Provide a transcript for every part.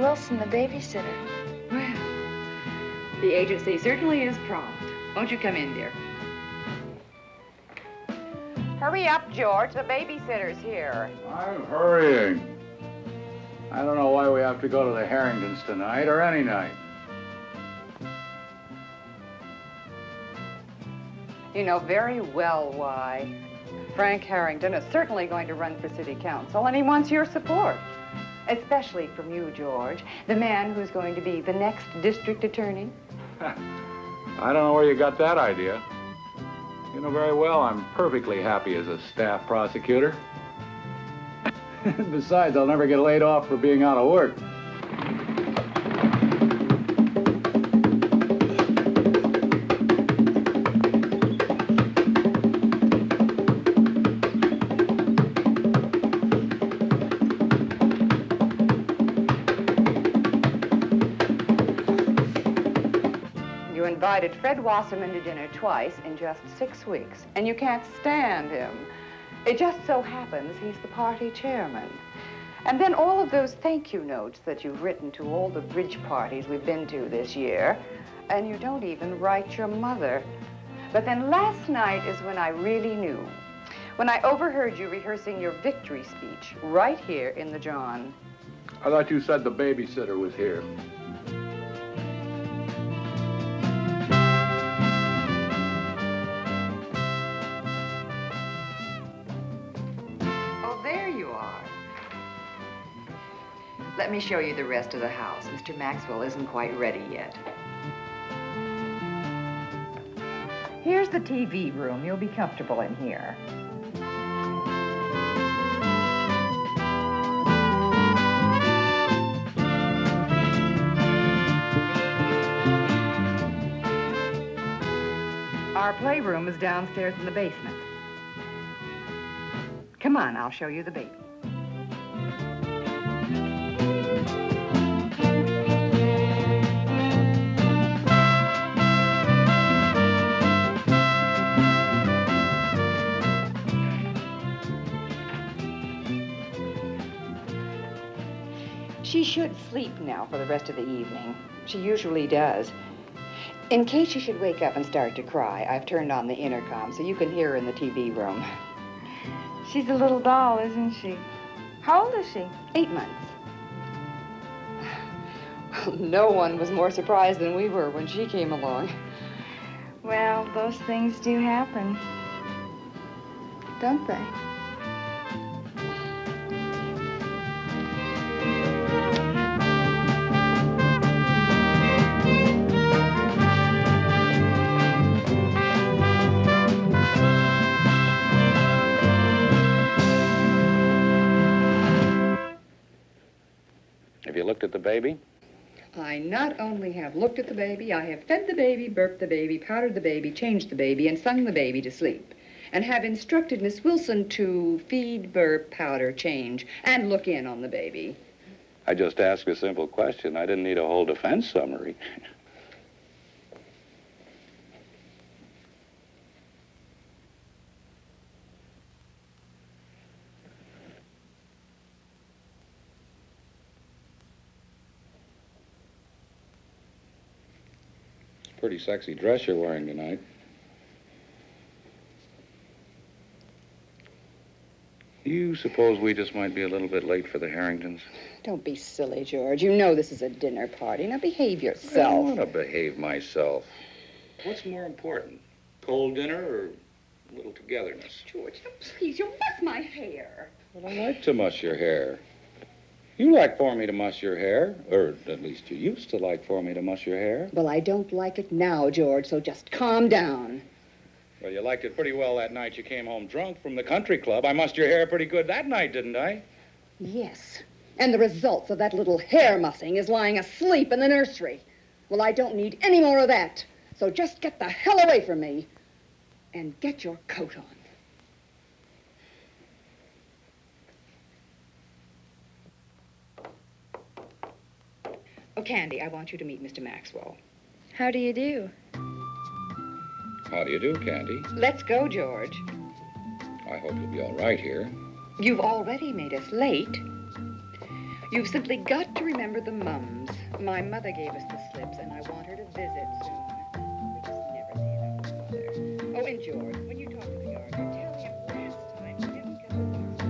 Wilson, the babysitter. Well, the agency certainly is prompt. Won't you come in, dear? Hurry up, George. The babysitter's here. I'm hurrying. I don't know why we have to go to the Harringtons tonight or any night. You know very well why. Frank Harrington is certainly going to run for city council, and he wants your support. Especially from you, George, the man who's going to be the next district attorney. I don't know where you got that idea. You know very well I'm perfectly happy as a staff prosecutor. Besides, I'll never get laid off for being out of work. You invited Fred Wasserman to dinner twice in just 6 weeks, and you can't stand him. It just so happens he's the party chairman. And then all of those thank you notes that you've written to all the bridge parties we've been to this year, and you don't even write your mother. But then last night is when I really knew, when I overheard you rehearsing your victory speech right here in the John. I thought you said the babysitter was here. Let me show you the rest of the house. Mr. Maxwell isn't quite ready yet. Here's the TV room. You'll be comfortable in here. Our playroom is downstairs in the basement. Come on, I'll show you the baby. She should sleep now for the rest of the evening. She usually does. In case she should wake up and start to cry, I've turned on the intercom so you can hear her in the TV room. She's a little doll, isn't she? How old is she? 8 months. Well, no one was more surprised than we were when she came along. Well, those things do happen, don't they? Have you looked at the baby? I not only have looked at the baby, I have fed the baby, burped the baby, powdered the baby, changed the baby, and sung the baby to sleep. And have instructed Miss Wilson to feed, burp, powder, change, and look in on the baby. I just asked a simple question. I didn't need a whole defense summary. Pretty sexy dress you're wearing tonight. You suppose we just might be a little bit late for the Harringtons? Don't be silly, George. You know this is a dinner party. Now behave I yourself. want to behave myself. What's more important, cold dinner or a little togetherness? George, now please, you'll muss my hair. But I like to muss your hair. You like for me to muss your hair, or at least you used to like for me to muss your hair. Well, I don't like it now, George, so just calm down. Well, you liked it pretty well that night you came home drunk from the country club. I mussed your hair pretty good that night, didn't I? Yes, and the results of that little hair mussing is lying asleep in the nursery. Well, I don't need any more of that, so just get the hell away from me and get your coat on. Oh, Candy, I want you to meet Mr. Maxwell. How do you do? How do you do, Candy? Let's go, George. I hope you'll be all right here. You've already made us late. You've simply got to remember the mums. My mother gave us the slips, and I want her to visit soon. We just never see enough of Mother. Oh, and George, when you talk to the gardener, tell him last time he didn't come with us.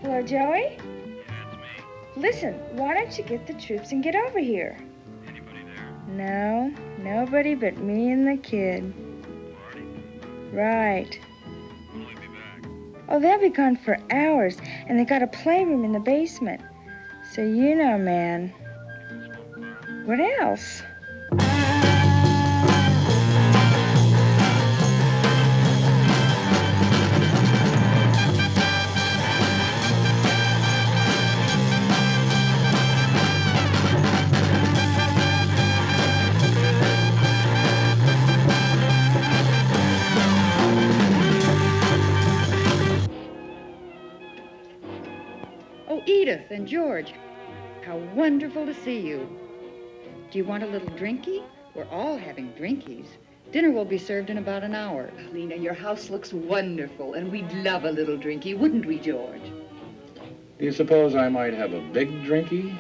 Hello, Joey? Yeah, it's me. Listen, why don't you get the troops and get over here? Anybody there? No, nobody but me and the kid. Party? Right. When'll they be back? Oh, they'll be gone for hours, and they got a playroom in the basement. So you know, man. What else? Oh, Edith and George, how wonderful to see you. Do you want a little drinky? We're all having drinkies. Dinner will be served in about an hour. Lena, your house looks wonderful, and we'd love a little drinky, wouldn't we, George? Do you suppose I might have a big drinky?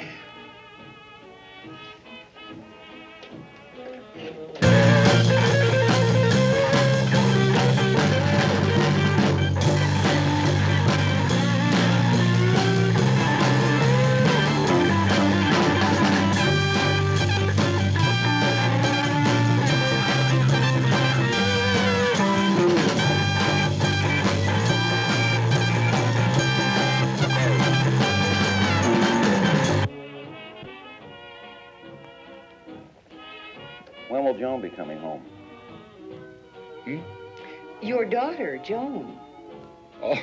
When will Joan be coming home? Your daughter, Joan. Oh,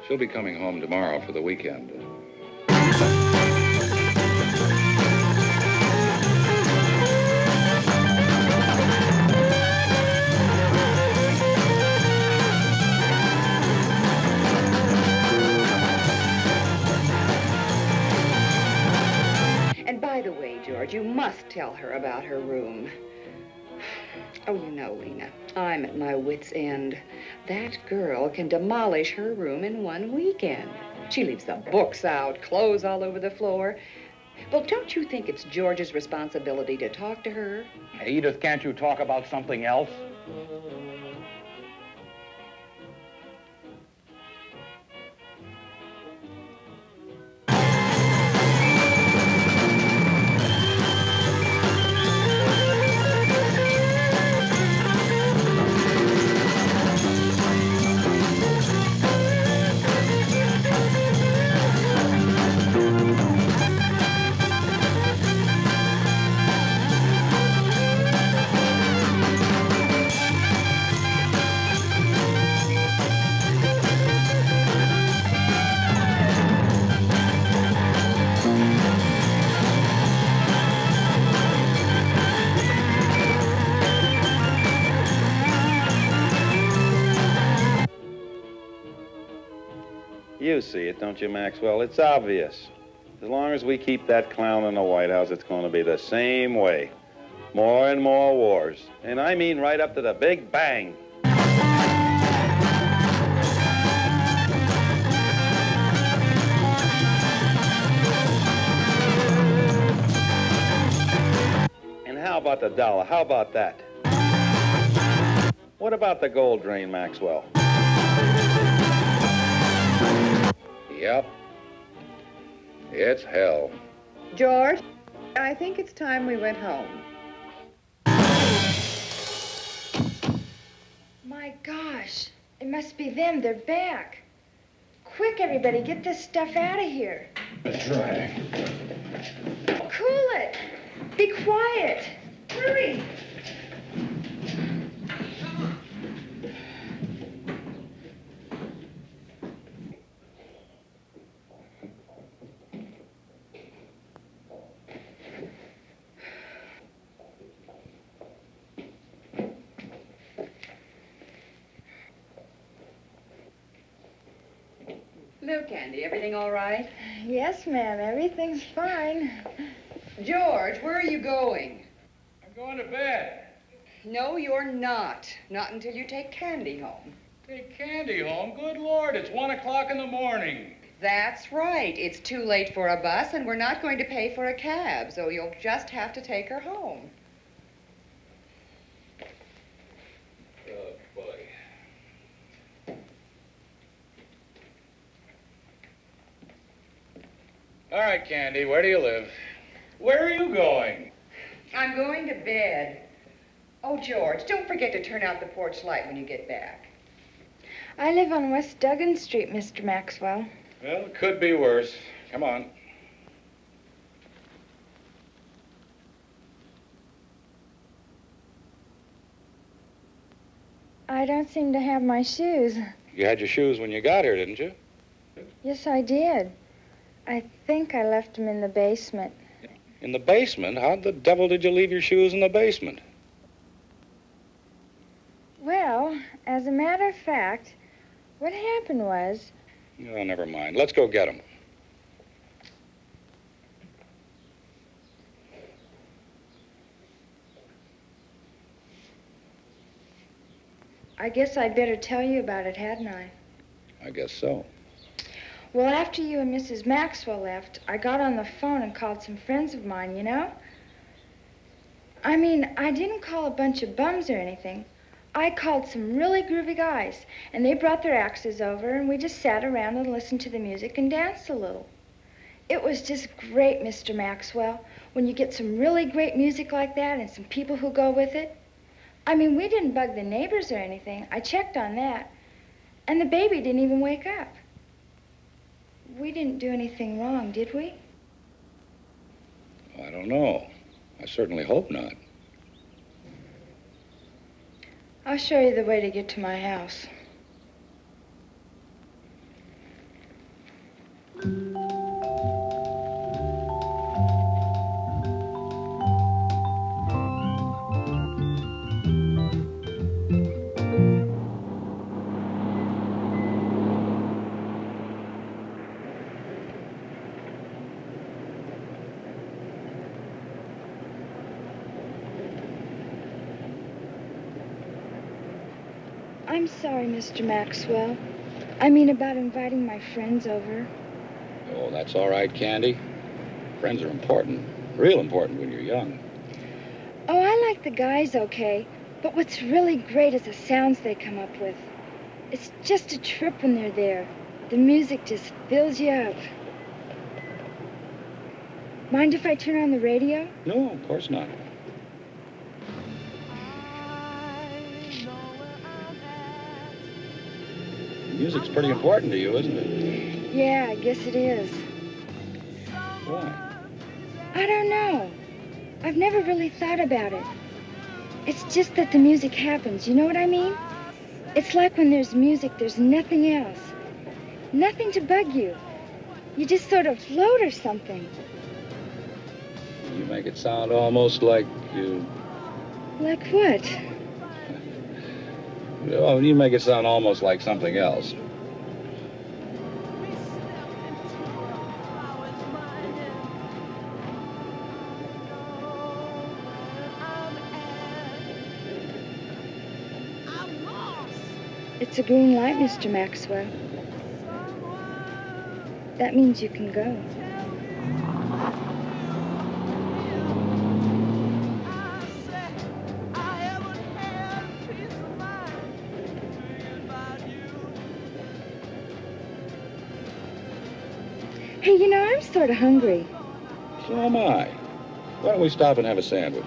she'll be coming home tomorrow for the weekend. And by the way, George, you must tell her about her room. Oh, you know, Lena, I'm at my wit's end. That girl can demolish her room in one weekend. She leaves the books out, clothes all over the floor. Well, don't you think it's George's responsibility to talk to her? Edith, can't you talk about something else? You see it, don't you, Maxwell? It's obvious. As long as we keep that clown in the White House, it's going to be the same way. More and more wars. And I mean right up to the Big Bang. And how about the dollar? How about that? What about the gold drain, Maxwell? Yep. It's hell. George, I think it's time we went home. My gosh, it must be them. They're back. Quick, everybody, get this stuff out of here. That's right. Cool it. Be quiet. Hurry. do, Candy? Everything all right? Yes, ma'am. Everything's fine. George, where are you going? I'm going to bed. No, you're not. Not until you take Candy home. Take Candy home? Good Lord, it's 1 o'clock in the morning. That's right. It's too late for a bus, and we're not going to pay for a cab, so you'll just have to take her home. Oh, boy. All right, Candy, where do you live? Where are you going? I'm going to bed. Oh, George, don't forget to turn out the porch light when you get back. I live on West Duggan Street, Mr. Maxwell. Well, it could be worse. Come on. I don't seem to have my shoes. You had your shoes when you got here, didn't you? Yes, I did. I think I left them in the basement. In the basement? How the devil did you leave your shoes in the basement? Well, as a matter of fact, what happened was... Oh, never mind. Let's go get them. I guess I'd better tell you about it, hadn't I? I guess so. Well, after you and Mrs. Maxwell left, I got on the phone and called some friends of mine, you know? I mean, I didn't call a bunch of bums or anything. I called some really groovy guys, and they brought their axes over, and we just sat around and listened to the music and danced a little. It was just great, Mr. Maxwell, when you get some really great music like that and some people who go with it. I mean, we didn't bug the neighbors or anything. I checked on that. And the baby didn't even wake up. We didn't do anything wrong, did we? I don't know. I certainly hope not. I'll show you the way to get to my house. I'm sorry, Mr. Maxwell. I mean about inviting my friends over. Oh, that's all right, Candy. Friends are important. Real important when you're young. Oh, I like the guys okay, but what's really great is the sounds they come up with. It's just a trip when they're there. The music just fills you up. Mind if I turn on the radio? No, of course not. Music's pretty important to you, isn't it? Yeah, I guess it is. Why? I don't know. I've never really thought about it. It's just that the music happens, you know what I mean? It's like when there's music, there's nothing else. Nothing to bug you. You just sort of float or something. You make it sound almost like you... Like what? Oh, you make it sound almost like something else. It's a green light, Mr. Maxwell. That means you can go. Hey, you know, I'm sort of hungry. So am I. Why don't we stop and have a sandwich?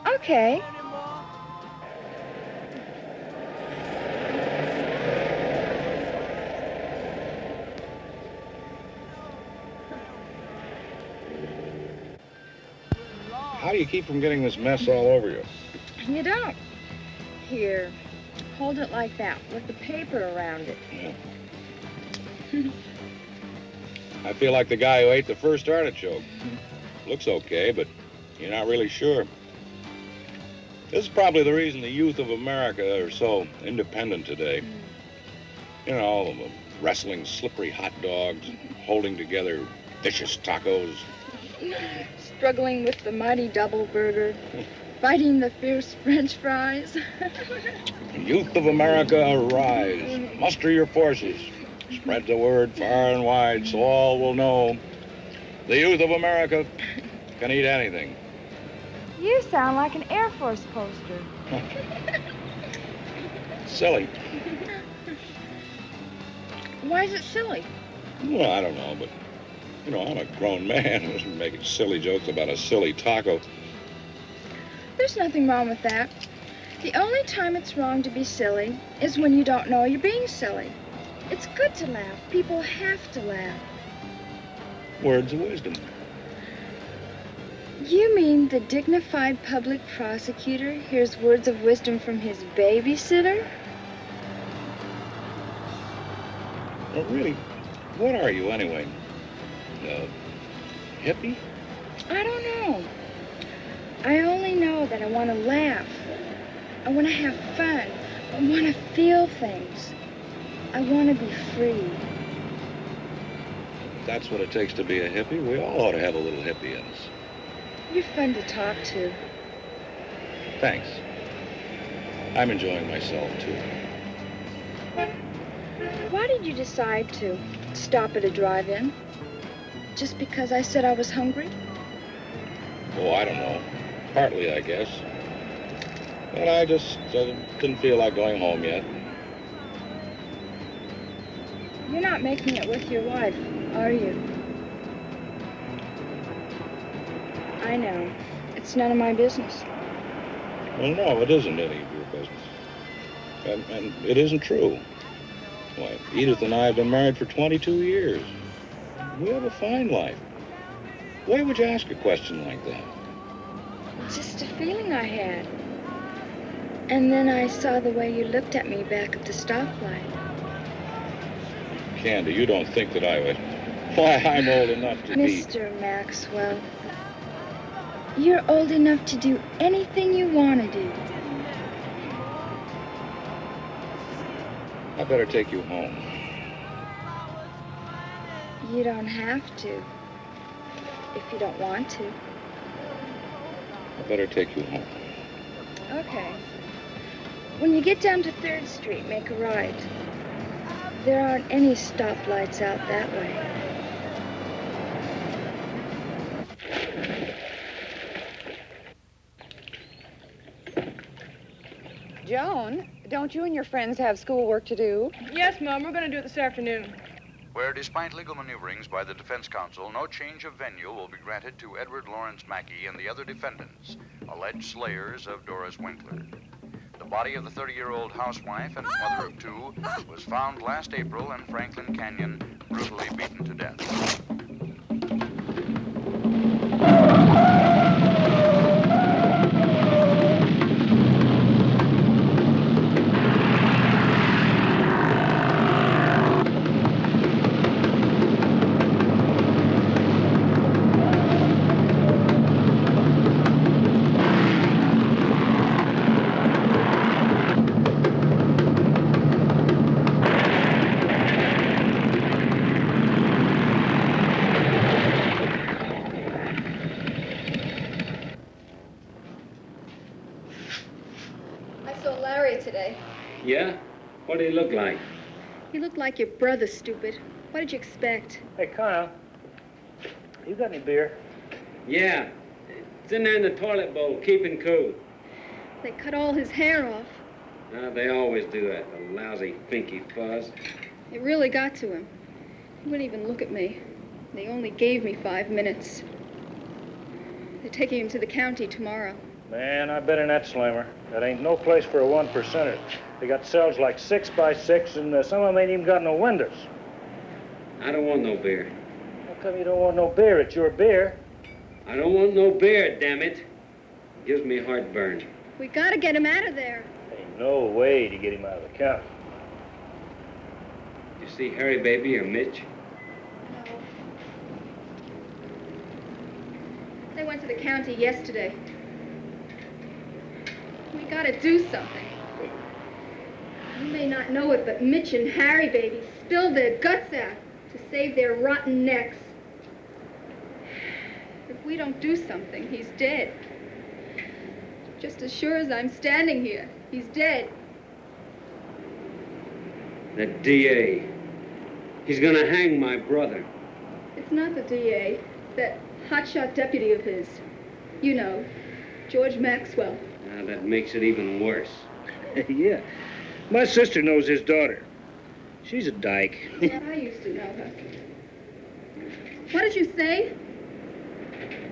Okay. How do you keep from getting this mess all over you? You don't. Here, hold it like that, with the paper around it. Yeah. I feel like the guy who ate the first artichoke. Looks okay, but you're not really sure. This is probably the reason the youth of America are so independent today. You know, wrestling slippery hot dogs, holding together vicious tacos. Struggling with the mighty double burger, fighting the fierce French fries. Youth of America, arise. Muster your forces. Spread the word far and wide so all will know. The youth of America can eat anything. You sound like an Air Force poster. Silly. Why is it silly? Well, I don't know, but, you know, I'm a grown man making silly jokes about a silly taco. There's nothing wrong with that. The only time it's wrong to be silly is when you don't know you're being silly. It's good to laugh. People have to laugh. Words of wisdom. You mean the dignified public prosecutor hears words of wisdom from his babysitter? Well, really, what are you anyway? Hippie? I don't know. I only know that I want to laugh. I want to have fun. I want to feel things. I want to be free. That's what it takes to be a hippie. We all ought to have a little hippie in us. You're fun to talk to. Thanks. I'm enjoying myself, too. Why did you decide to stop at a drive-in? Just because I said I was hungry? Oh, I don't know. Partly, I guess. But I just didn't feel like going home yet. You're not making it with your wife, are you? I know. It's none of my business. Well, no, it isn't any of your business. And it isn't true. Why, Edith and I have been married for 22 years. We have a fine life. Why would you ask a question like that? Just a feeling I had. And then I saw the way you looked at me back at the stoplight. Candy, you don't think that I would. Why, I'm old enough to be... Mr. Maxwell, you're old enough to do anything you want to do. I better take you home. You don't have to, if you don't want to. I better take you home. Okay. When you get down to 3rd Street, make a right. There aren't any stoplights out that way. Joan, don't you and your friends have schoolwork to do? Yes, Mom, we're going to do it this afternoon. Where, despite legal maneuverings by the defense counsel, no change of venue will be granted to Edward Lawrence Mackey and the other defendants, alleged slayers of Doris Winkler. The body of the 30-year-old housewife and mother of 2 was found last April in Franklin Canyon, brutally beaten to death. Today. Yeah? What did he look like? You look like your brother, stupid. What did you expect? Hey, Kyle, you got any beer? Yeah. It's in there in the toilet bowl, keeping cool. They cut all his hair off. They always do that, the lousy, finky fuzz. It really got to him. He wouldn't even look at me. They only gave me 5 minutes. They're taking him to the county tomorrow. Man, I've been in that slammer. That ain't no place for a 1%er. They got cells like 6 by 6, and some of them ain't even got no windows. I don't want no beer. How come you don't want no beer? It's your beer. I don't want no beer, damn it. Gives me heartburn. We gotta get him out of there. Ain't no way to get him out of the county. You see Harry Baby or Mitch? No. They went to the county yesterday. We gotta do something. You may not know it, but Mitch and Harry Baby spill their guts out to save their rotten necks. If we don't do something, he's dead. Just as sure as I'm standing here, he's dead. That DA. He's gonna hang my brother. It's not the DA. It's that hotshot deputy of his. You know, George Maxwell. Now, that makes it even worse. Yeah. My sister knows his daughter. She's a dyke. Yeah, I used to know her. What did you say?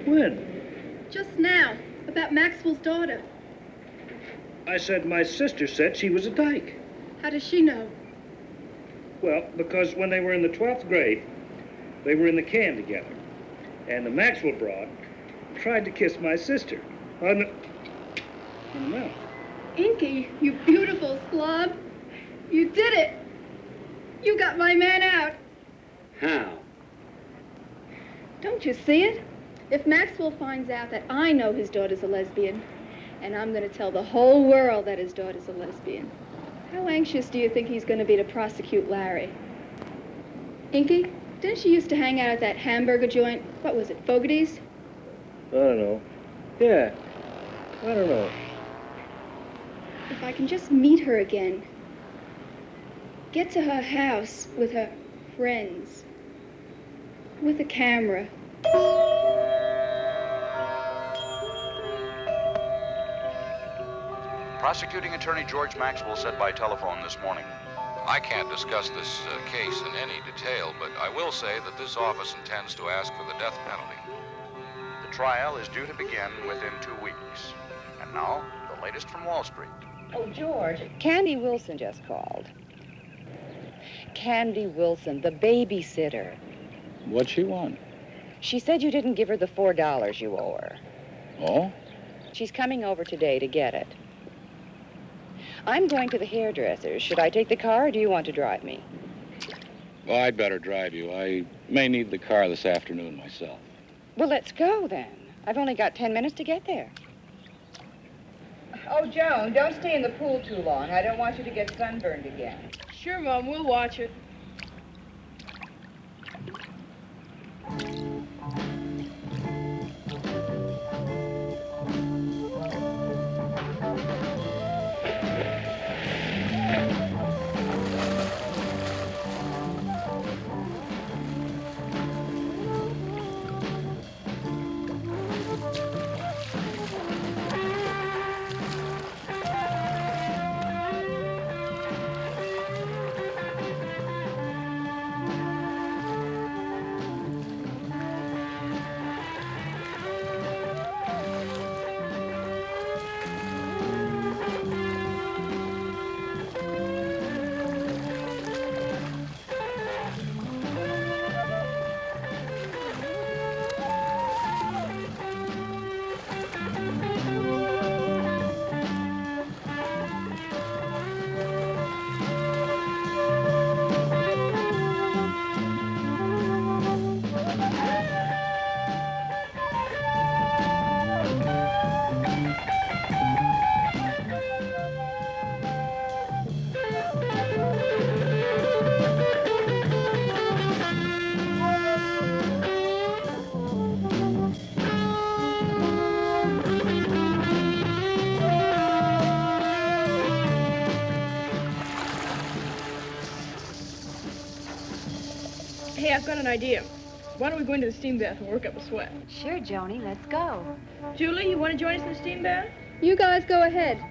When? Just now, about Maxwell's daughter. I said my sister said she was a dyke. How does she know? Well, because when they were in the 12th grade, they were in the can together. And the Maxwell broad tried to kiss my sister on the mouth. Inky, you beautiful slob. You did it. You got my man out. How? Don't you see it? If Maxwell finds out that I know his daughter's a lesbian, and I'm going to tell the whole world that his daughter's a lesbian, how anxious do you think he's going to be to prosecute Larry? Inky, didn't she used to hang out at that hamburger joint? What was it, Fogarty's? I don't know. Yeah, I don't know. If I can just meet her again, get to her house with her friends, with a camera. Prosecuting attorney George Maxwell said by telephone this morning, I can't discuss this case in any detail, but I will say that this office intends to ask for the death penalty. the trial is due to begin within 2 weeks. And now, the latest from Wall Street. Oh, George, Candy Wilson just called. Candy Wilson, the babysitter. What'd she want? She said you didn't give her the $4 you owe her. Oh? She's coming over today to get it. I'm going to the hairdresser's. Should I take the car, or do you want to drive me? Well, I'd better drive you. I may need the car this afternoon myself. Well, let's go, then. I've only got 10 minutes to get there. Oh, Joan, don't stay in the pool too long. I don't want you to get sunburned again. Sure, Mom, we'll watch it. Hey, I've got an idea. Why don't we go into the steam bath and work up a sweat? Sure, Joni, let's go. Julie, you want to join us in the steam bath? You guys go ahead.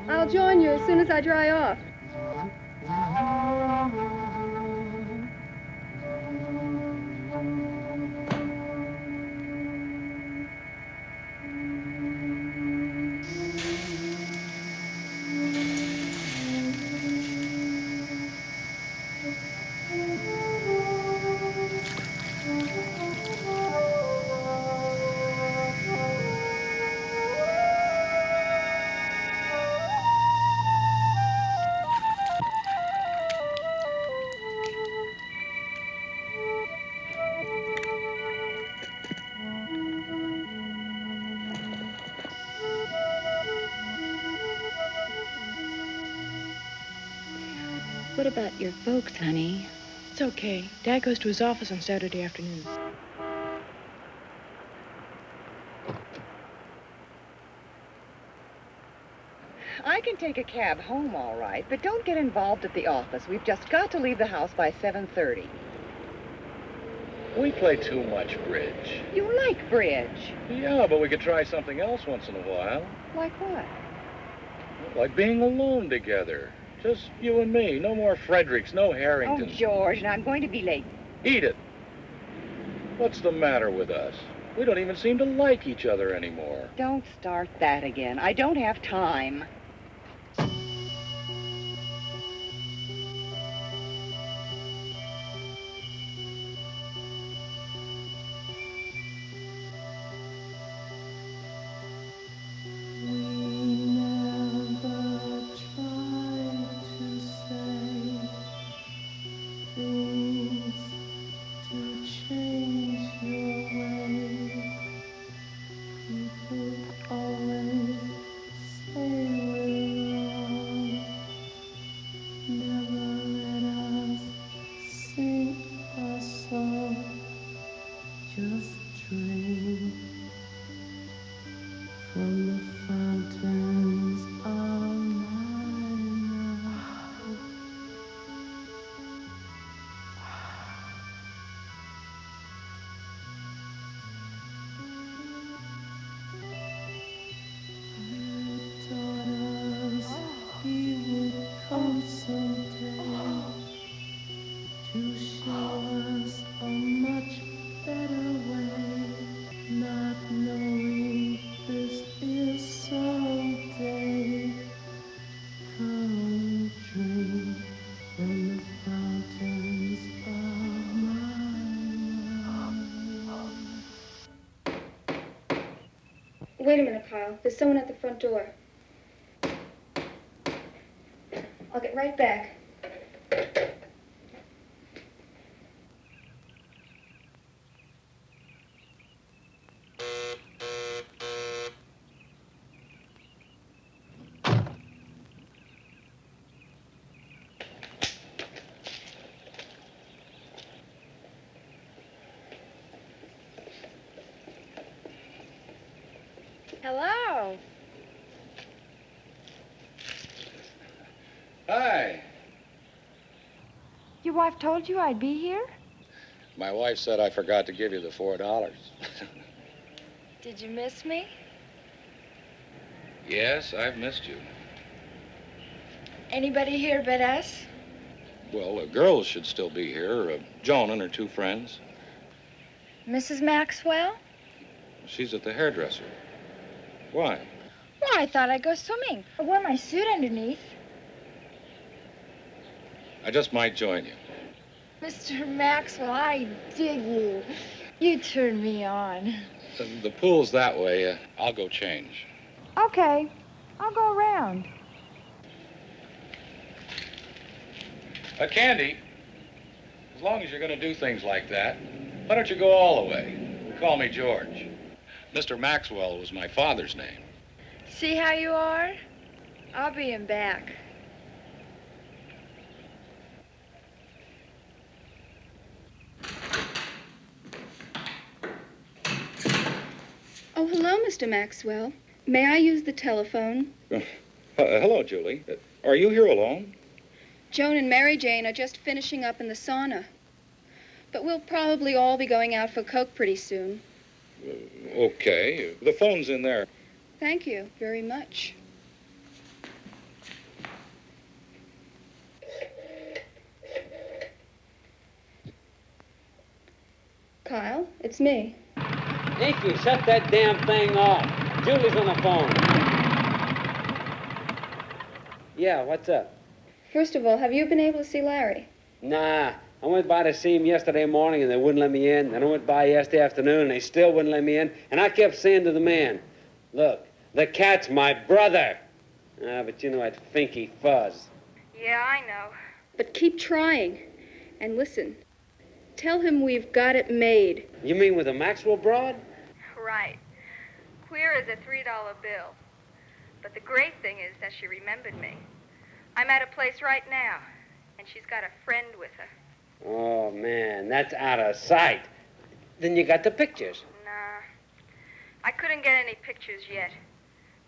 I'll join you as soon as I dry off. What about your folks, honey? It's okay. Dad goes to his office on Saturday afternoon. I can take a cab home, all right, but don't get involved at the office. We've just got to leave the house by 7:30. We play too much bridge. You like bridge. Yeah, but we could try something else once in a while. Like what? Like being alone together. Just you and me. No more Fredericks, no Oh, Harringtons. George, and I'm going to be late. Edith, what's the matter with us? We don't even seem to like each other anymore. Don't start that again. I don't have time. Wait a minute, Kyle. There's someone at the front door. I'll get right back. Hello. Hi. Your wife told you I'd be here? My wife said I forgot to give you the $4. Did you miss me? Yes, I've missed you. Anybody here but us? Well, the girls should still be here. Joan and her two friends. Mrs. Maxwell? She's at the hairdresser. Why? Well, I thought I'd go swimming. I wore my suit underneath. I just might join you. Mr. Maxwell, I dig you. You turn me on. The pool's that way. I'll go change. Okay, I'll go around. Candy, as long as you're going to do things like that, why don't you go all the way? Call me George. Mr. Maxwell was my father's name. See how you are? I'll be him back. Oh, hello, Mr. Maxwell. May I use the telephone? Hello, Julie. Are you here alone? Joan and Mary Jane are just finishing up in the sauna. But we'll probably all be going out for Coke pretty soon. Okay. The phone's in there. Thank you very much. Kyle, it's me. Nikki, shut that damn thing off. Julie's on the phone. Yeah, what's up? First of all, have you been able to see Larry? Nah, I went by to see him yesterday morning and they wouldn't let me in. Then I went by yesterday afternoon and they still wouldn't let me in. And I kept saying to the man, look, the cat's my brother. Ah, but you know that finky fuzz. Yeah, I know. But keep trying. And listen, tell him we've got it made. You mean with a Maxwell broad? Right. Queer as a $3 bill. But the great thing is that she remembered me. I'm at a place right now, and she's got a friend with her. Oh, man, that's out of sight. Then you got the pictures. Nah. I couldn't get any pictures yet.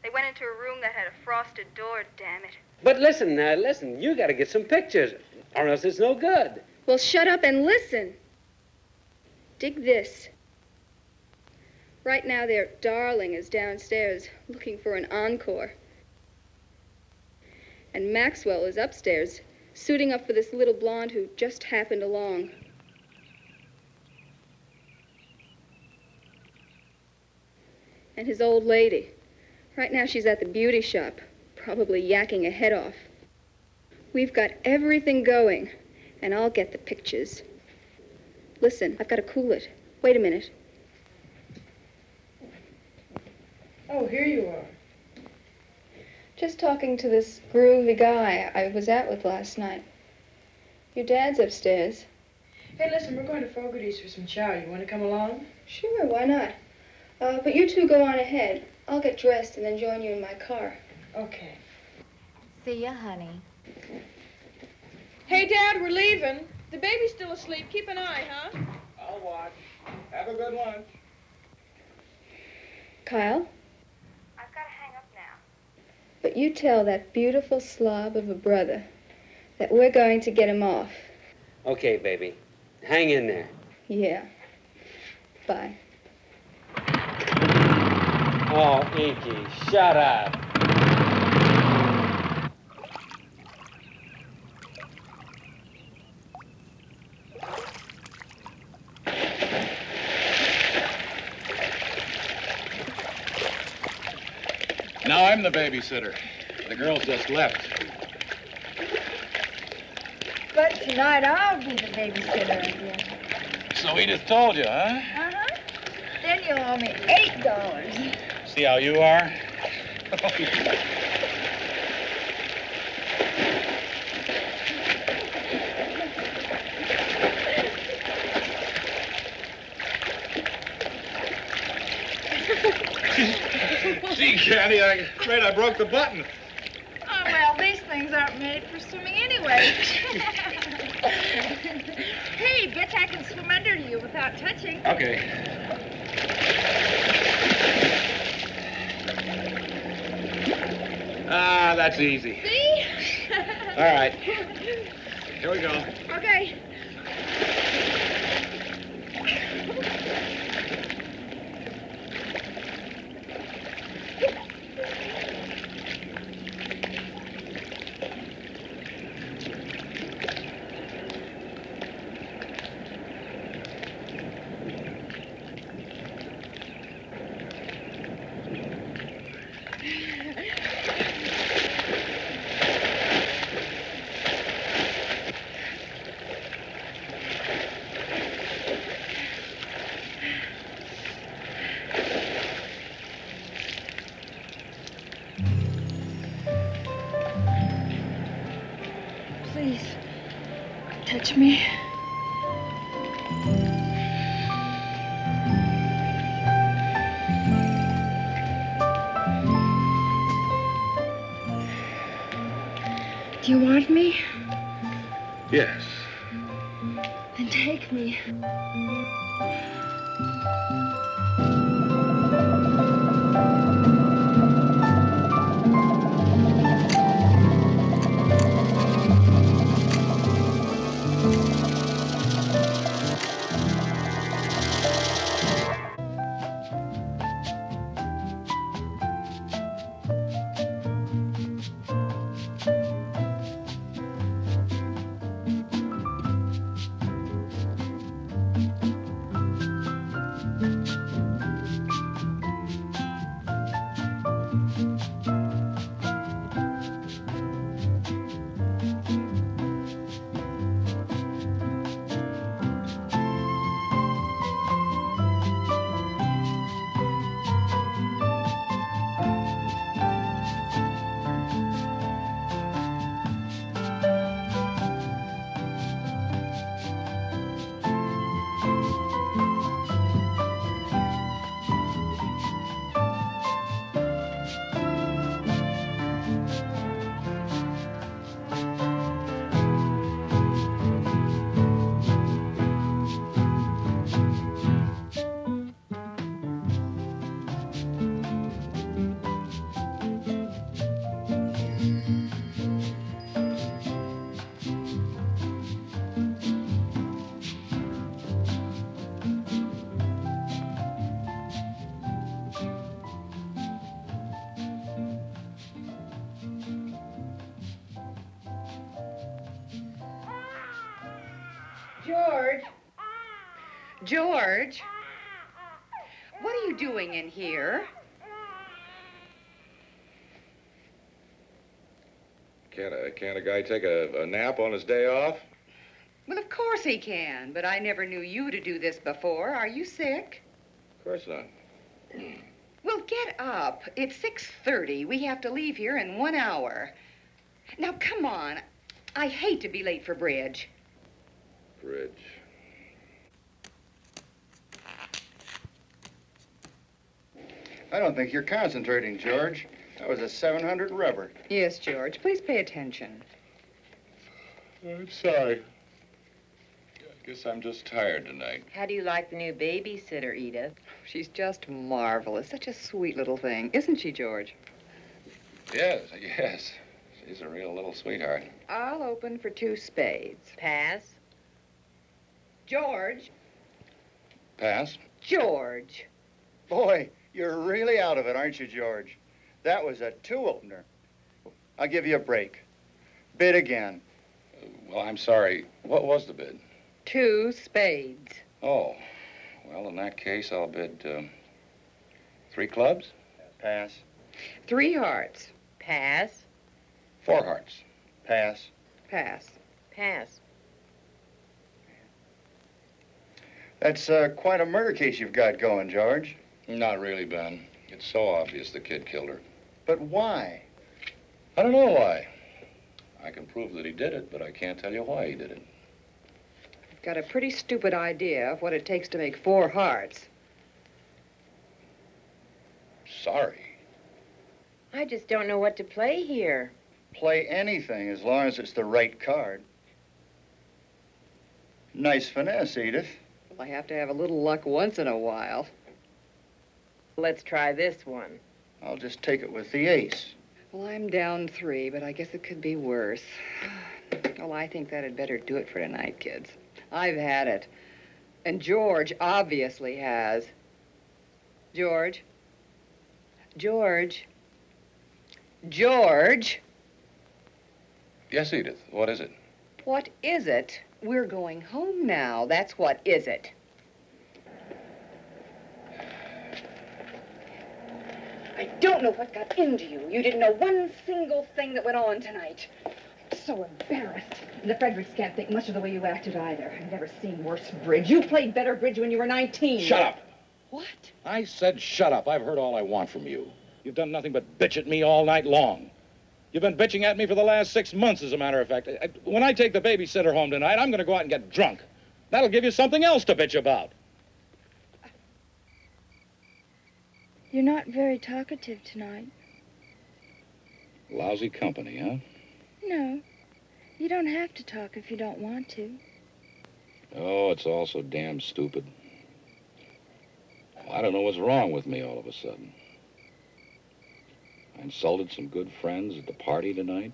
They went into a room that had a frosted door, damn it. But listen, listen, you got to get some pictures, or else it's no good. Well, shut up and listen. Dig this. Right now, their darling is downstairs looking for an encore. And Maxwell is upstairs, suiting up for this little blonde who just happened along. And his old lady. Right now, she's at the beauty shop, probably yakking her head off. We've got everything going, and I'll get the pictures. Listen, I've got to cool it. Wait a minute. Oh, here you are. Just talking to this groovy guy I was out with last night. Your dad's upstairs. Hey, listen, we're going to Fogarty's for some chow. You want to come along? Sure, why not? But you two go on ahead. I'll get dressed and then join you in my car. Okay. See ya, honey. Hey, Dad, we're leaving. The baby's still asleep. Keep an eye, huh? I'll watch. Have a good lunch. Kyle? I've got to hang up now. But you tell that beautiful slob of a brother that we're going to get him off. Okay, baby. Hang in there. Yeah. Bye. Oh, Inky, shut up. Now I'm the babysitter. The girls just left. But tonight I'll be the babysitter again. So Edith told you, huh? Uh-huh. Then you'll owe me $8. See how you are? Gee, Candy, I'm afraid I broke the button. Oh, well, these things aren't made for swimming anyway. Hey, bet I can swim under you without touching. Okay. Ah, that's easy. See? All right. Here we go. Okay. Please, touch me. Do you want me? Yes. Then take me. George. George. What are you doing in here? Can't a guy take a nap on his day off? Well, of course he can, but I never knew you to do this before. Are you sick? Of course not. Well, get up. It's 6:30. We have to leave here in 1 hour. Now, come on. I hate to be late for bridge. Bridge. I don't think you're concentrating, George. That was a 700 rubber. Yes, George. Please pay attention. I'm sorry. I guess I'm just tired tonight. How do you like the new babysitter, Edith? She's just marvelous. Such a sweet little thing. Isn't she, George? Yes. She's a real little sweetheart. I'll open for 2 spades. Pass. George. Pass. George. Boy, you're really out of it, aren't you, George? That was a 2-opener. I'll give you a break. Bid again. Well, I'm sorry. What was the bid? 2 spades. Oh, well, in that case, I'll bid 3 clubs. Pass. 3 hearts. Pass. 4 hearts. Pass. Pass. Pass. That's quite a murder case you've got going, George. Not really, Ben. It's so obvious the kid killed her. But why? I don't know why. I can prove that he did it, but I can't tell you why he did it. I've got a pretty stupid idea of what it takes to make 4 hearts. Sorry. I just don't know what to play here. Play anything as long as it's the right card. Nice finesse, Edith. Well, I have to have a little luck once in a while. Let's try this one. I'll just take it with the ace. Well, I'm down 3, but I guess it could be worse. Well, I think that'd better do it for tonight, kids. I've had it. And George obviously has. George? George? George? Yes, Edith. What is it? What is it? We're going home now. That's what is it. I don't know what got into you. You didn't know one single thing that went on tonight. So embarrassed. And the Fredericks can't think much of the way you acted either. I've never seen worse bridge. You played better bridge when you were 19. Shut up. What? I said shut up. I've heard all I want from you. You've done nothing but bitch at me all night long. You've been bitching at me for the last 6 months, as a matter of fact. When I take the babysitter home tonight, I'm going to go out and get drunk. That'll give you something else to bitch about. You're not very talkative tonight. Lousy company, huh? No. You don't have to talk if you don't want to. Oh, it's all so damn stupid. Well, I don't know what's wrong with me all of a sudden. I insulted some good friends at the party tonight.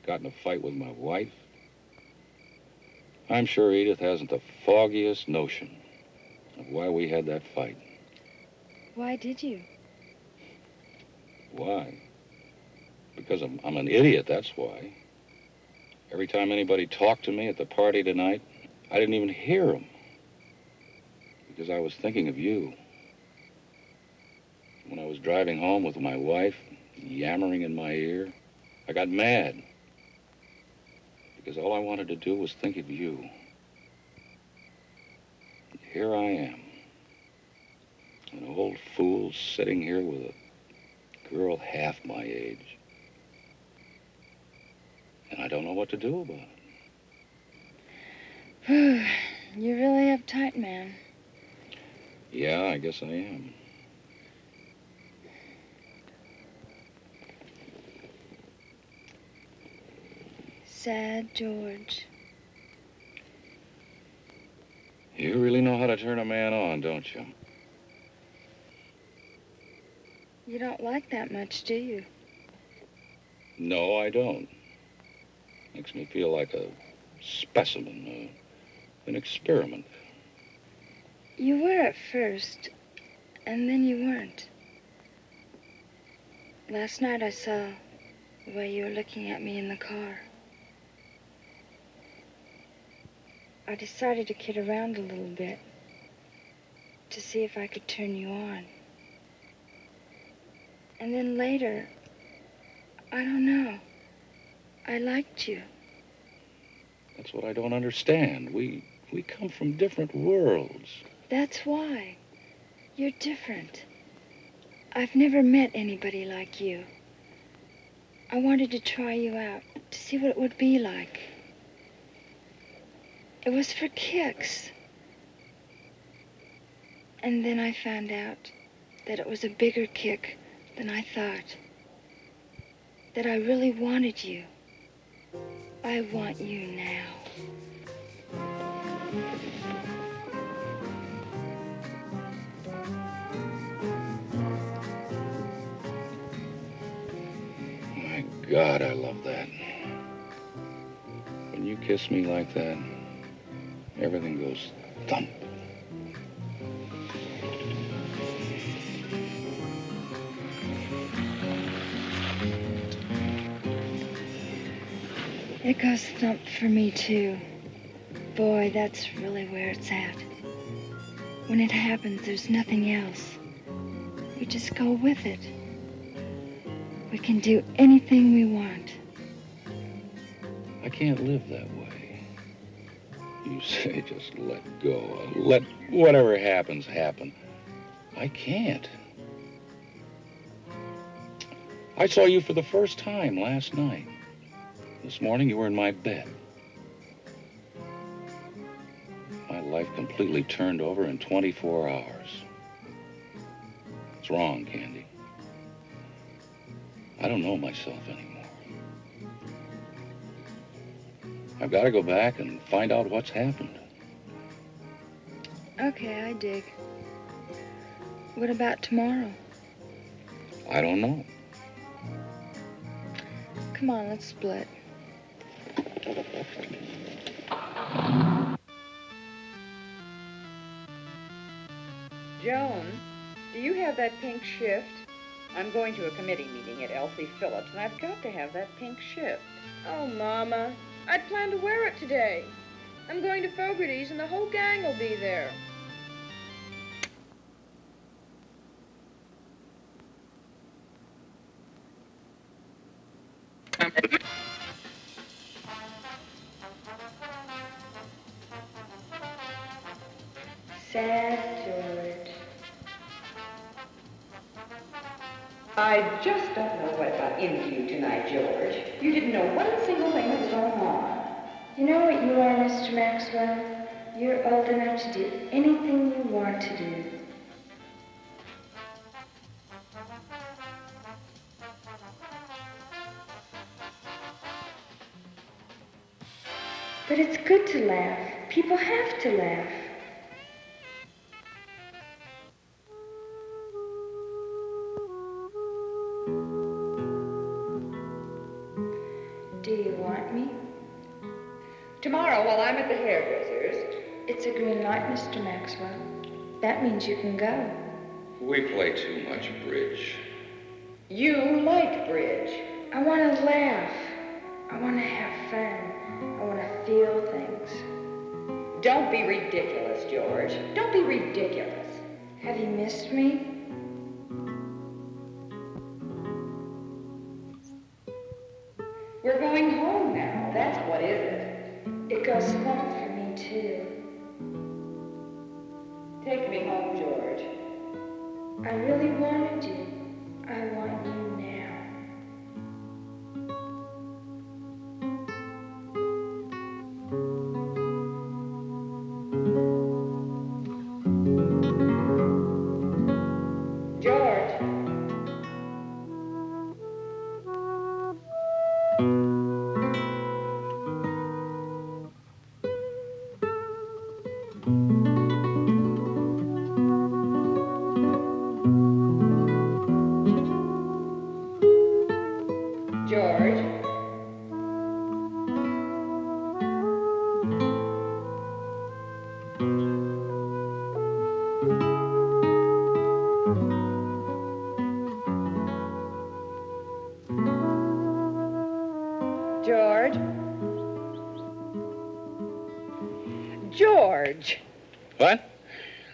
Got in a fight with my wife. I'm sure Edith hasn't the foggiest notion of why we had that fight. Why did you? Why? Because I'm an idiot, that's why. Every time anybody talked to me at the party tonight, I didn't even hear them. Because I was thinking of you. When I was driving home with my wife, yammering in my ear, I got mad. Because all I wanted to do was think of you. And here I am. An old fool sitting here with a girl half my age. And I don't know what to do about You're really uptight, man. it. Yeah, I guess I am. Sad George. You really know how to turn a man on, don't you? You don't like that much, do you? No, I don't. Makes me feel like a specimen, an experiment. You were at first, and then you weren't. Last night I saw the way you were looking at me in the car. I decided to kid around a little bit to see if I could turn you on. And then later, I don't know, I liked you. That's what I don't understand. We come from different worlds. That's why. You're different. I've never met anybody like you. I wanted to try you out, to see what it would be like. It was for kicks. And then I found out that it was a bigger kick than I thought. That I really wanted you. I want you now. My God, I love that. When you kiss me like that, everything goes thump. It goes thump for me, too. Boy, that's really where it's at. When it happens, there's nothing else. We just go with it. We can do anything we want. I can't live that way. You say just let go. Let whatever happens, happen. I can't. I saw you for the first time last night. This morning, you were in my bed. My life completely turned over in 24 hours. It's wrong, Candy. I don't know myself anymore. I've got to go back and find out what's happened. Okay, I dig. What about tomorrow? I don't know. Come on, let's split. Joan, do you have that pink shift? I'm going to a committee meeting at Elsie Phillips, and I've got to have that pink shift. Oh, Mama, I'd planned to wear it today. I'm going to Fogarty's, and the whole gang will be there. Sad George. I just don't know what got into you tonight, George. You didn't know one single thing that was going on. You know what you are, Mr. Maxwell? You're old enough to do anything you want to do. But it's good to laugh. People have to laugh. Do you want me? Tomorrow, while I'm at the hairdresser's. It's a green light, Mr. Maxwell. That means you can go. We play too much bridge. You like bridge. I want to laugh. I want to have fun. I want to feel things. Don't be ridiculous, George. Don't be ridiculous. Have you missed me? We're going home now. That's what is it. It goes thump for me, too. Take me home, George. I really wanted you. I want you now. George.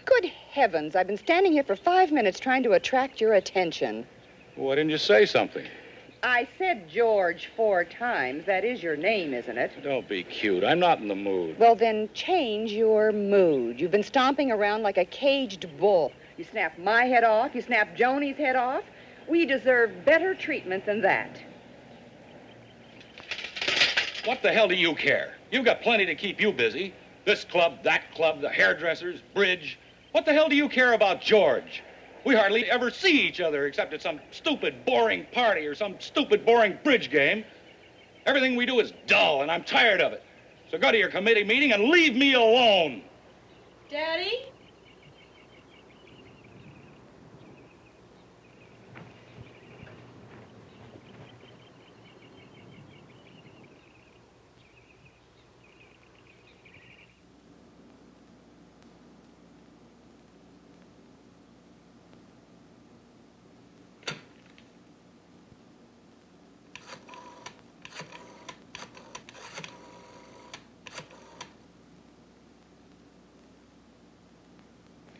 Good heavens, I've been standing here for 5 minutes trying to attract your attention. Why didn't you say something? I said George 4 times. That is your name, isn't it? Don't be cute. I'm not in the mood. Well, then change your mood. You've been stomping around like a caged bull. You snapped my head off. You snapped Joni's head off. We deserve better treatment than that. What the hell do you care? You've got plenty to keep you busy. This club, that club, the hairdressers, bridge. What the hell do you care about George? We hardly ever see each other except at some stupid, boring party or some stupid, boring bridge game. Everything we do is dull, and I'm tired of it. So go to your committee meeting and leave me alone. Daddy?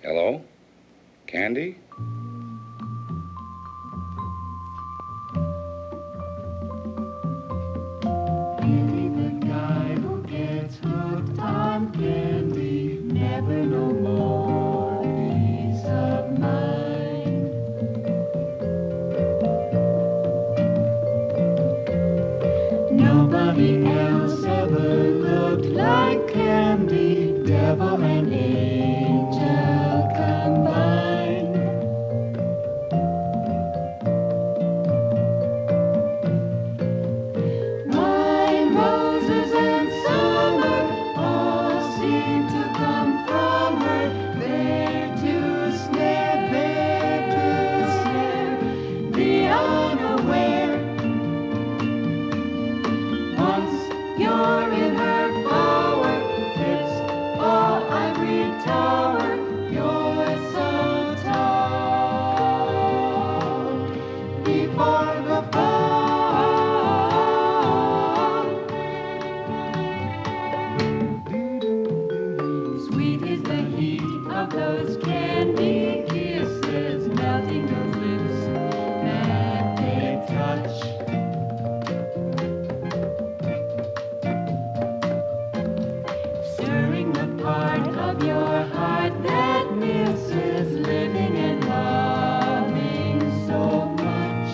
Hello? Candy? Billy the guy who gets hooked on candy, never no more peace of mind. Nobody else ever looked like candy, devil and angel combined. Wine, roses, and summer all seem to come from her. There to snare, there to snare the unaware. Once you're in her power, it's all ivory tower. You're so tall before the fall. Sweet is the heat of those candy kisses, melting those lips that they touch. Stirring the part of your heart that misses living and loving so much.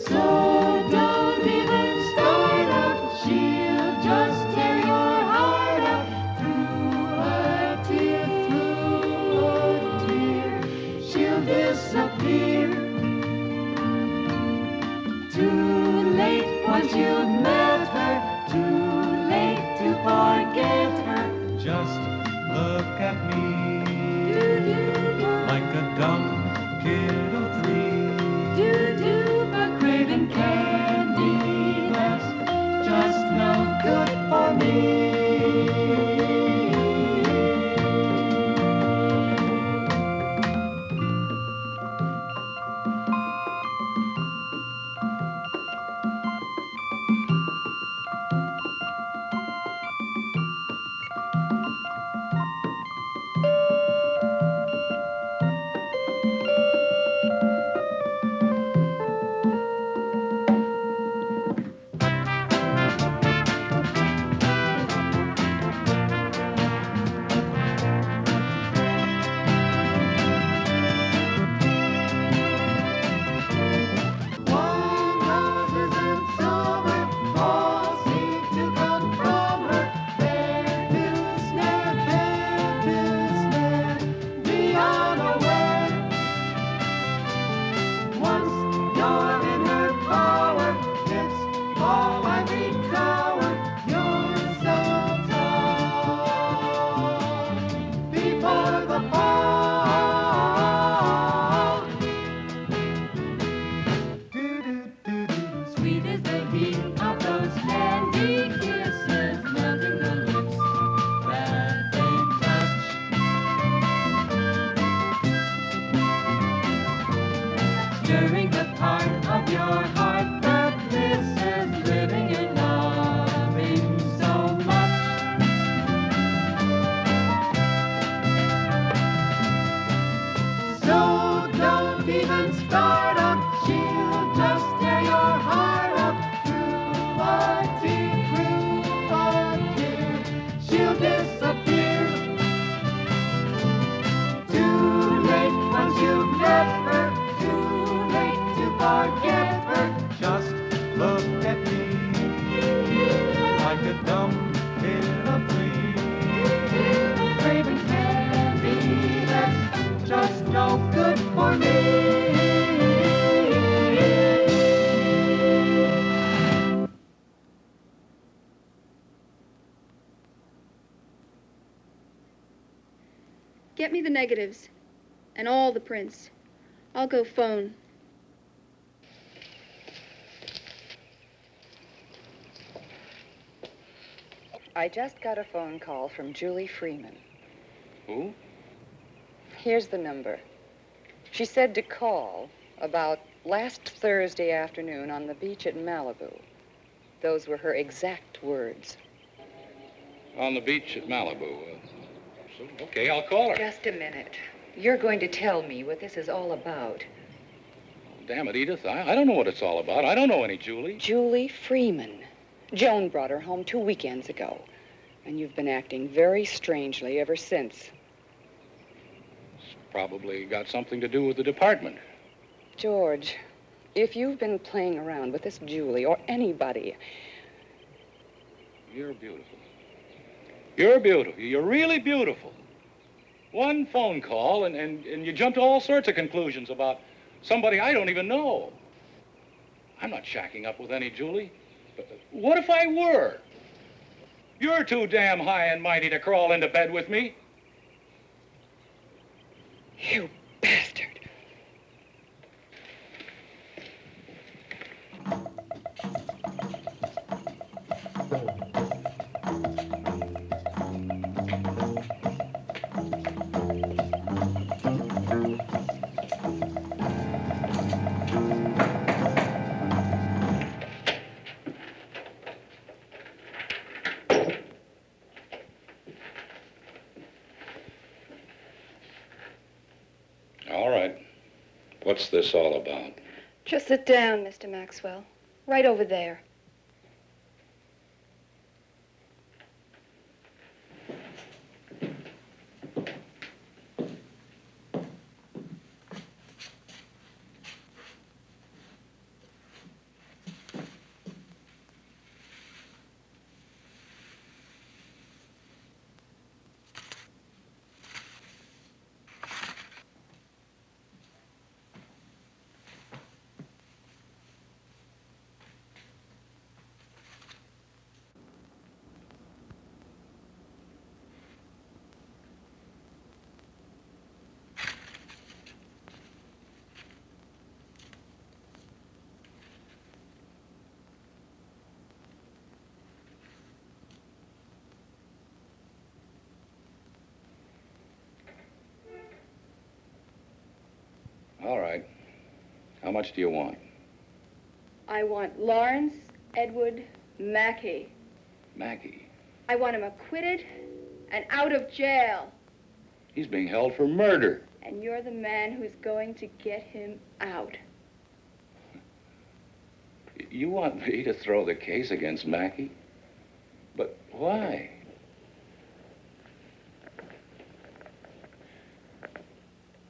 So don't even start up, she'll just tear your heart out through a tear. She'll disappear. Too late once you've met her, too late to forget her. Just look at me like a dumb kid of 3. But craving candy, that's just no good for me. dumb kid of three. Craving candy that's just no good for me. Get me the negatives and all the prints. I'll go phone. I just got a phone call from Julie Freeman. Who? Here's the number. She said to call about last Thursday afternoon on the beach at Malibu. Those were her exact words. On the beach at Malibu. Okay, I'll call her. Just a minute. You're going to tell me what this is all about. Damn it, Edith. I don't know what it's all about. I don't know any Julie. Julie Freeman. Joan brought her home 2 weekends ago. And you've been acting very strangely ever since. It's probably got something to do with the department. George, if you've been playing around with this Julie or anybody... You're beautiful. You're beautiful. You're really beautiful. One phone call and you jump to all sorts of conclusions about somebody I don't even know. I'm not shacking up with any Julie. What if I were? You're too damn high and mighty to crawl into bed with me. You bastard. All right. What's this all about? Just sit down, Mr. Maxwell. Right over there. All right. How much do you want? I want Lawrence Edward Mackey. Mackey. I want him acquitted and out of jail. He's being held for murder. And you're the man who's going to get him out. You want me to throw the case against Mackey? But why?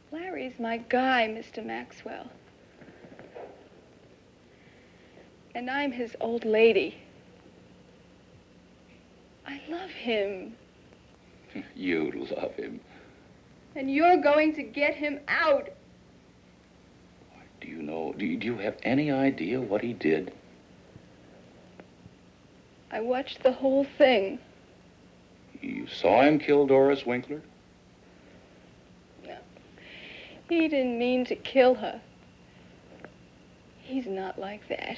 Larry's my guy, Mr. Maxwell. And I'm his old lady. I love him. You love him. And you're going to get him out. Do you know, do you have any idea what he did? I watched the whole thing. You saw him kill Doris Winkler? No. He didn't mean to kill her. He's not like that.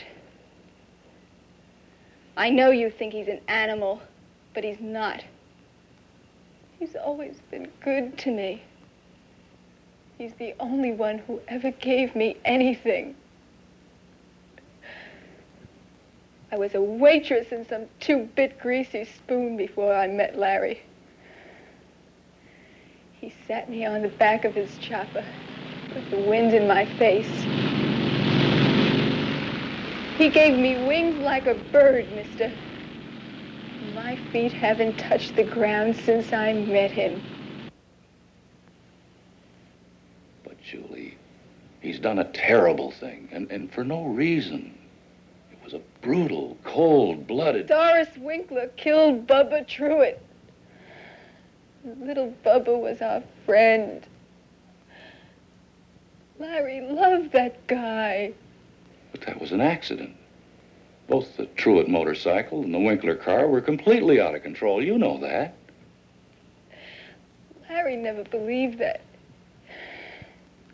I know you think he's an animal, but he's not. He's always been good to me. He's the only one who ever gave me anything. I was a waitress in some two-bit greasy spoon before I met Larry. He sat me on the back of his chopper, put the wind in my face. He gave me wings like a bird, mister. My feet haven't touched the ground since I met him. But, Julie, he's done a terrible thing, and for no reason. It was a Brutal, cold-blooded. Doris Winkler killed Bubba Truitt. Little Bubba was our friend. Larry loved that guy. But that was an accident. Both the Truitt motorcycle and the Winkler car were completely out of control. You know that. Larry never believed that.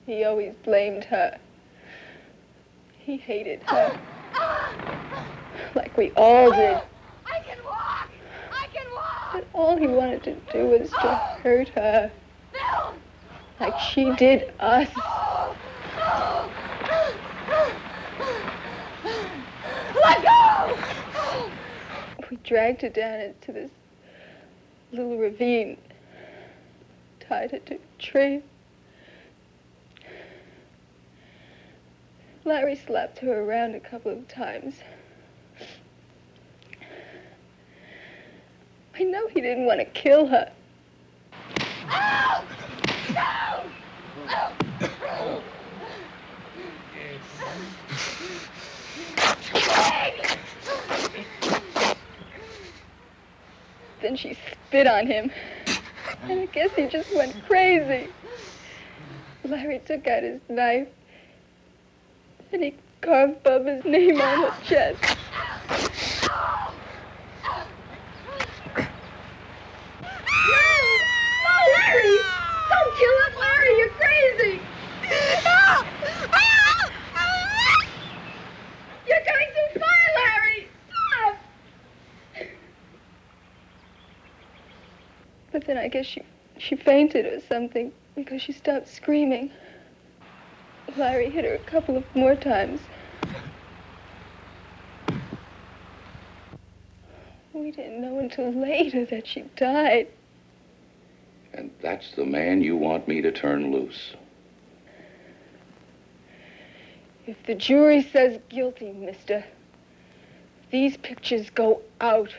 He always blamed her. He hated her. Like we all did. I can walk! I can walk! But all he wanted to do was to hurt her. Like she did us. Let go! We dragged her down into this little ravine, tied her to a tree. Larry slapped her around a couple of times. I know he didn't want to kill her. Oh! No! Then she spit on him. And I guess he just went crazy. Larry took out his knife and he carved Bubba's name on her chest. No, Larry! Don't kill us, Larry! You're crazy! You're going too far, Larry! Stop! But then I guess she fainted or something because she stopped screaming. Larry hit her a couple of more times. We didn't know until later that she died. And that's the man you want me to turn loose. If the jury says guilty, mister, these pictures go out.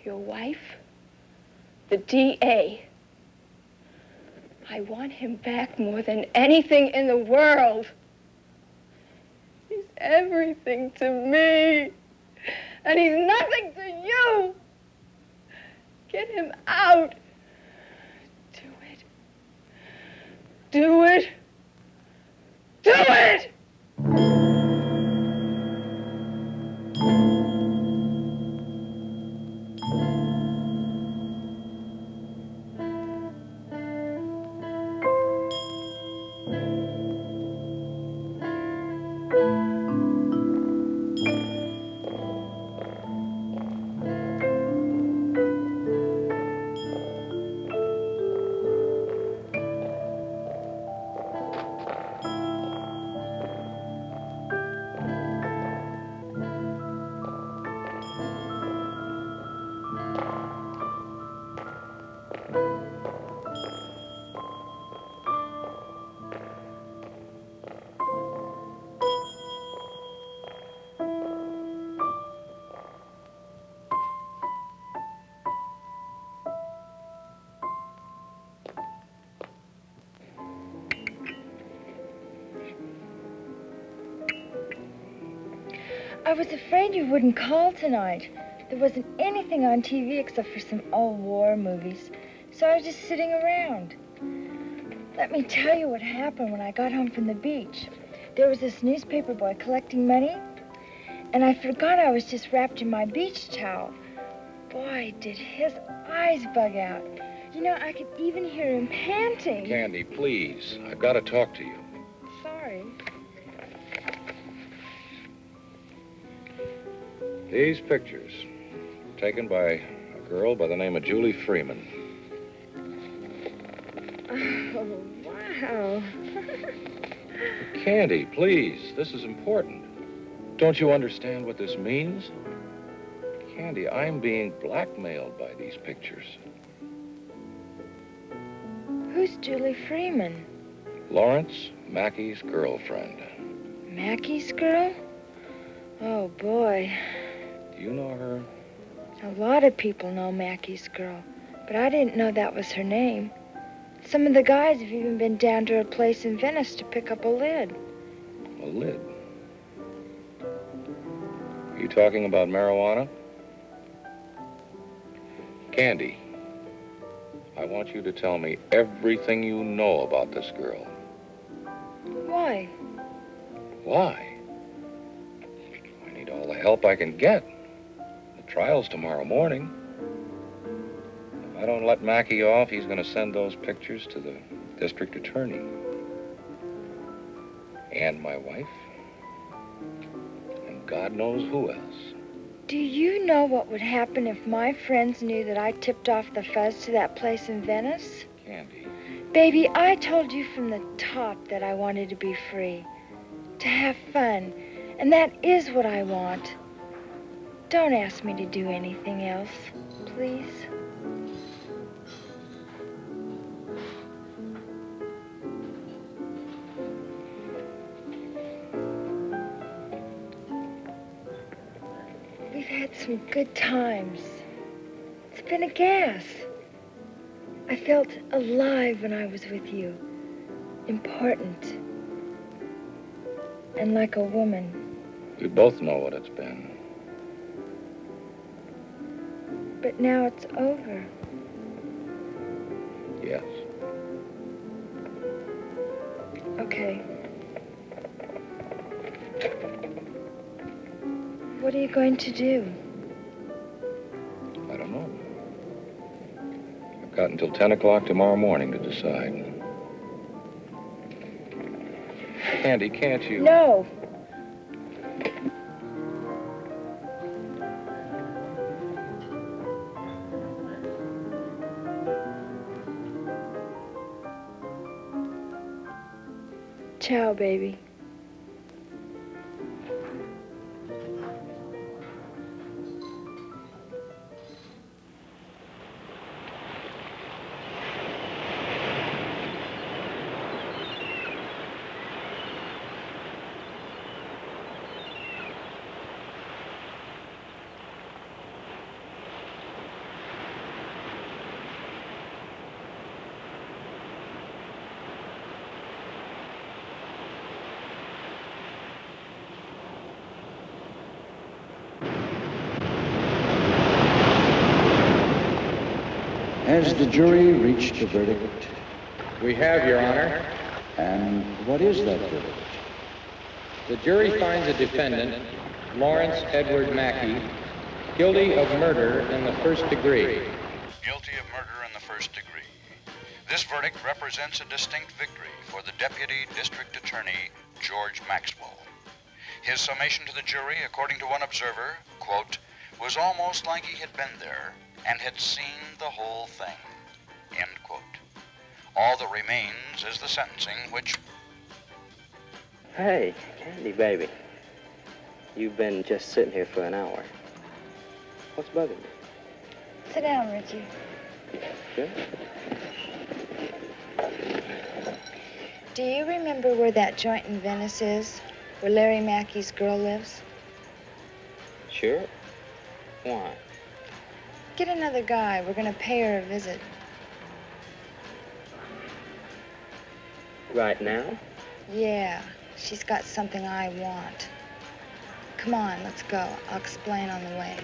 Your wife, the DA. I want him back more than anything in the world. He's everything to me. And he's nothing to you. Get him out. Do it. Do it. Do it! I was afraid you wouldn't call tonight. There wasn't anything on TV except for some old war movies, so I was just sitting around. Let me tell you what happened when I got home from the beach. There was this newspaper boy collecting money, and I forgot I was just wrapped in my beach towel. Boy, did his eyes bug out. You know, I could even hear him panting. Candy, please. I've got to talk to you. Sorry. These pictures, taken by a girl by the name of Julie Freeman. Oh, wow. Candy, please. This is important. Don't you understand what this means? Candy, I'm being blackmailed by these pictures. Who's Julie Freeman? Lawrence Mackey's girlfriend. Mackey's girl? Oh, boy. Do you know her? A lot of people know Mackey's girl, but I didn't know that was her name. Some of the guys have even been down to her place in Venice to pick up a lid. A lid? You talking about marijuana? Candy, I want you to tell me everything you know about this girl. Why? Why? I need all the help I can get. The trial's tomorrow morning. If I don't let Mackey off, he's going to send those pictures to the district attorney. And my wife. And God knows who else. Do you know what would happen if my friends knew that I tipped off the fuzz to that place in Venice? Candy. Baby, I told you from the top that I wanted to be free, to have fun, and that is what I want. Don't ask me to do anything else, please. We've had some good times. It's been a gas. I felt alive when I was with you. Important. And like a woman. We both know what it's been. But now it's over. Yes. Okay. What are you going to do? I don't know. I've got until 10 o'clock tomorrow morning to decide. Candy, can't you? No. Ciao, baby. Has the jury reached a verdict? We have, Your Honor. And what is that verdict? The jury finds the defendant, Lawrence Edward Mackey, guilty of murder in the first degree. Guilty of murder in the first degree. This verdict represents a distinct victory for the Deputy District Attorney, George Maxwell. His summation to the jury, according to one observer, quote, was almost like he had been there and had seen the whole thing, end quote. All that remains is the sentencing, which... Hey, Candy, baby. You've been just sitting here for an hour. What's bugging you? Sit down, Richie. Sure. Do you remember where that joint in Venice is? Where Larry Mackey's girl lives? Sure. Why? Get another guy. We're gonna pay her a visit. Right now? Yeah, she's got something I want. Come on, let's go. I'll explain on the way.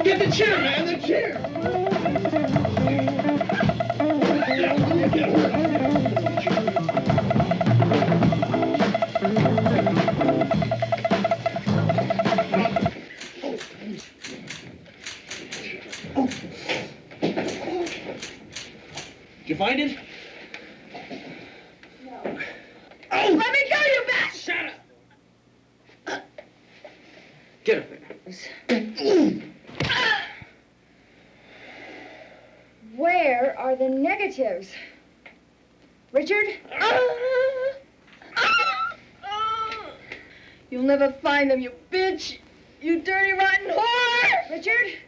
Get the chair, man, the chair. Get up there. Where are the negatives? Richard? You'll never find them, you bitch! You dirty, rotten whore! Richard?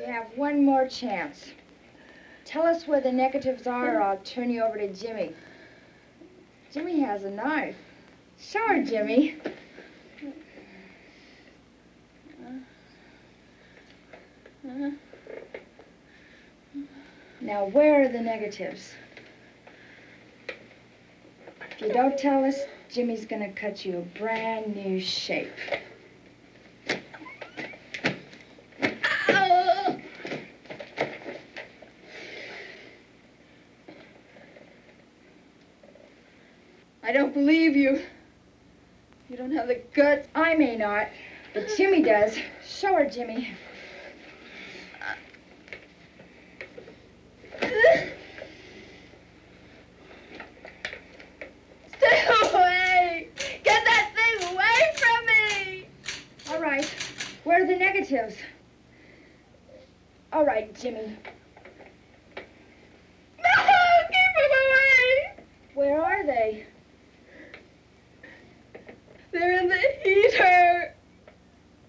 You have one more chance. Tell us where the negatives are or I'll turn you over to Jimmy. Jimmy has a knife. Show her, Jimmy. Now, where are the negatives? If you don't tell us, Jimmy's gonna cut you a brand new shape. I don't believe you. You don't have the guts. I may not, but Jimmy does. Show her, Jimmy. Stay away! Get that thing away from me! All right. Where are the negatives? All right, Jimmy. No! Keep them away! Where are they? They're in the heater!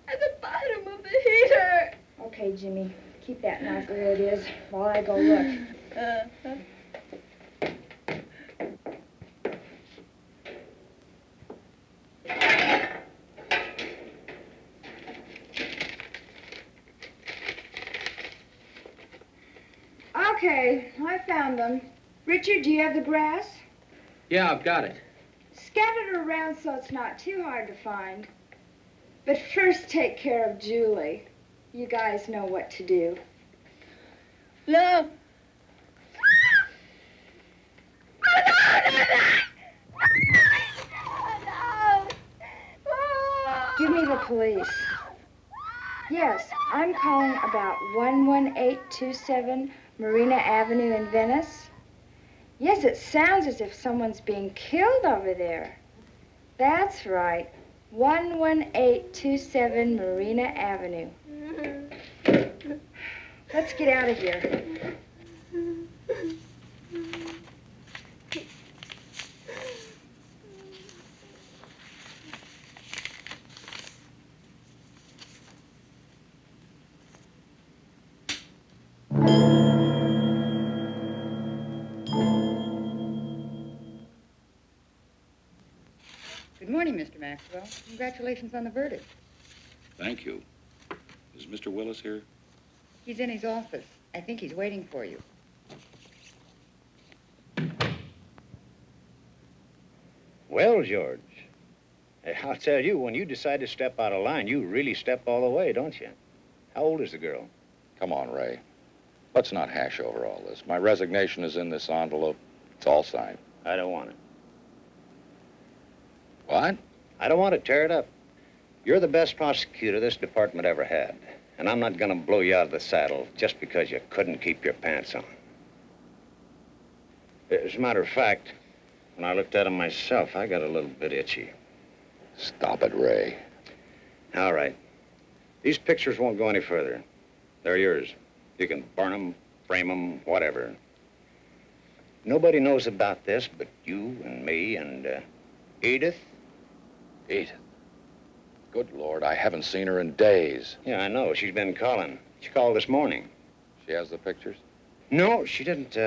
At the bottom of the heater! Okay, Jimmy. Keep that knife where it is while I go look. Okay, I found them. Richard, do you have the brass? Yeah, I've got it. Scatter it around so it's not too hard to find. But first take care of Julie. You guys know what to do. No! Give me the police. Yes, I'm calling about 11827 Marina Avenue in Venice. Yes, it sounds as if someone's being killed over there. That's right. 11827 Marina Avenue. Let's get out of here. Good morning, Mr. Maxwell. Congratulations on the verdict. Thank you. Is Mr. Willis here? He's in his office. I think he's waiting for you. Well, George, I'll tell you, when you decide to step out of line, you really step all the way, don't you? How old is the girl? Come on, Ray. Let's not hash over all this. My resignation is in this envelope. It's all signed. I don't want it. What? I don't want to tear it up. You're the best prosecutor this department ever had. And I'm not going to blow you out of the saddle just because you couldn't keep your pants on. As a matter of fact, when I looked at him myself, I got a little bit itchy. Stop it, Ray. All right. These pictures won't go any further. They're yours. You can burn them, frame them, whatever. Nobody knows about this but you and me and Edith. Edith? Good Lord, I haven't seen her in days. Yeah, I know. She's been calling. She called this morning. She has the pictures? No, she didn't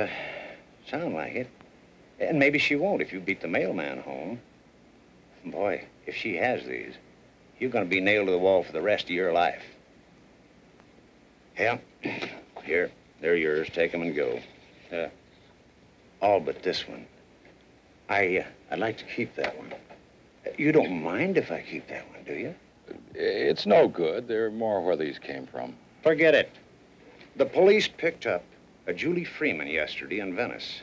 sound like it. And maybe she won't if you beat the mailman home. Boy, if she has these, you're going to be nailed to the wall for the rest of your life. Yeah. Here, they're yours. Take them and go. All but this one. I'd like to keep that one. You don't mind if I keep that one, do you? It's no good. They're more where these came from. Forget it. The police picked up a Julie Freeman yesterday in Venice.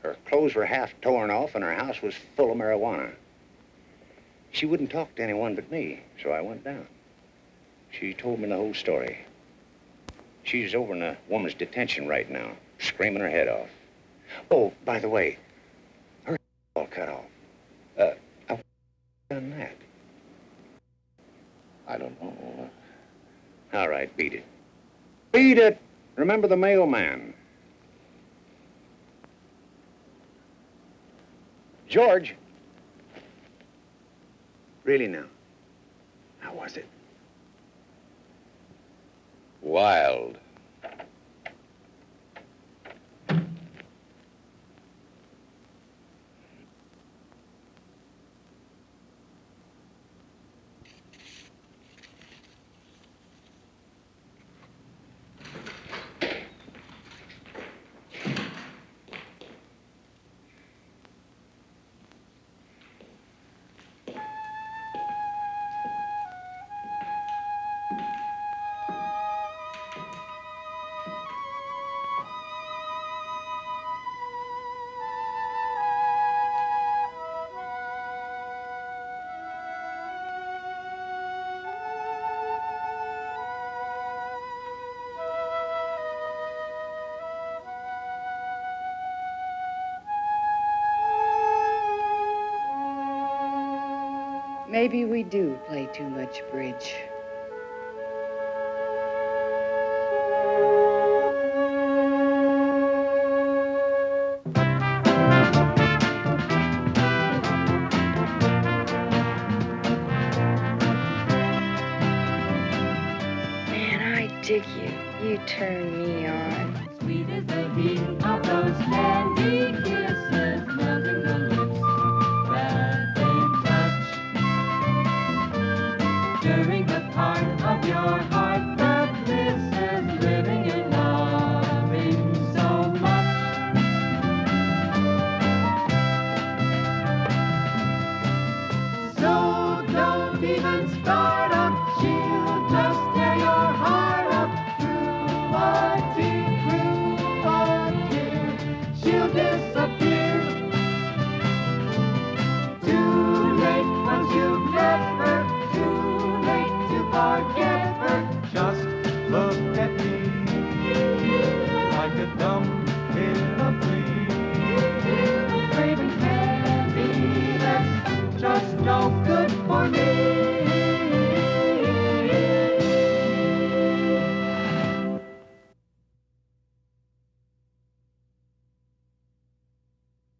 Her clothes were half torn off and her house was full of marijuana. She wouldn't talk to anyone but me, so I went down. She told me the whole story. She's over in a woman's detention right now, screaming her head off. Oh, by the way, her all cut off. I done that. I don't know. All right, beat it. Beat it! Remember the mailman. George. Really now. How was it? Wild. Maybe we do play too much bridge. Man, I dig you. You turn me on. Sweet as the heat of those candy kisses, melting the lips that they touch. Stirring the part of your heart that misses living and loving so much. So don't even start up, she'll just tear your heart up through a tear, she'll disappear. Too late once you've left her, too late to forget.